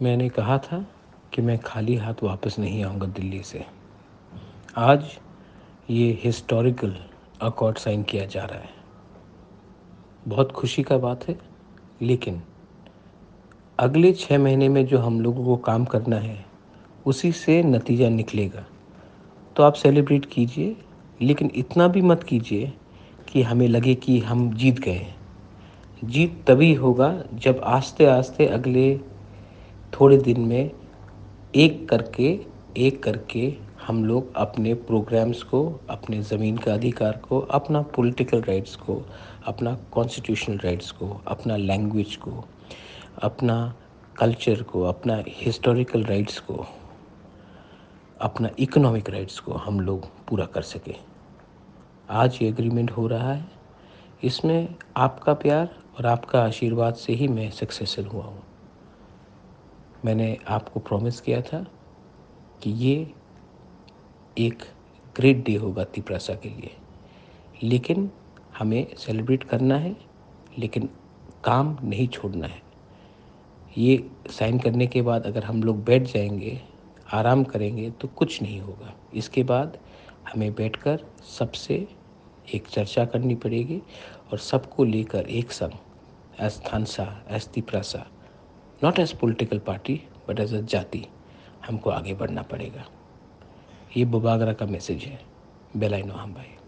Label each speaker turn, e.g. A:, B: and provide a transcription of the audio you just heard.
A: मैंने कहा था कि मैं खाली हाथ वापस नहीं आऊँगा दिल्ली से। आज ये हिस्टोरिकल अकॉर्ड साइन किया जा रहा है। बहुत खुशी का बात है, लेकिन अगले 6 महीने में जो हम लोगों को काम करना है, उसी से नतीजा निकलेगा। तो आप सेलिब्रेट कीजिए, लेकिन इतना भी मत कीजिए कि हमें लगे कि हम जीत गए हैं। जीत तभी होगा जब आस्ते-आस्ते अगले थोड़े दिन में एक करके हम लोग अपने प्रोग्राम्स को, अपने ज़मीन का अधिकार को, अपना पॉलिटिकल राइट्स को, अपना कॉन्स्टिट्यूशनल राइट्स को, अपना लैंग्वेज को, अपना कल्चर को, अपना हिस्टोरिकल राइट्स को, अपना इकोनॉमिक राइट्स को हम लोग पूरा कर सकें। आज ये एग्रीमेंट हो रहा है। इसमें आपका प्यार और आपका आशीर्वाद से ही मैं सक्सेसफुल हुआ हूँ। मैंने आपको प्रॉमिस किया था कि ये एक ग्रेट डे होगा तिप्रासा के लिए, लेकिन हमें सेलिब्रेट करना है, लेकिन काम नहीं छोड़ना है। ये साइन करने के बाद अगर हम लोग बैठ जाएंगे, आराम करेंगे, तो कुछ नहीं होगा। इसके बाद हमें बैठकर सबसे एक चर्चा करनी पड़ेगी और सबको लेकर एक संग एज थानसा, as Tiprasa, not as political party but as a जाति, हमको आगे बढ़ना पड़ेगा। ये बुबागरा का मैसेज है। बेलाइनो हम भाई।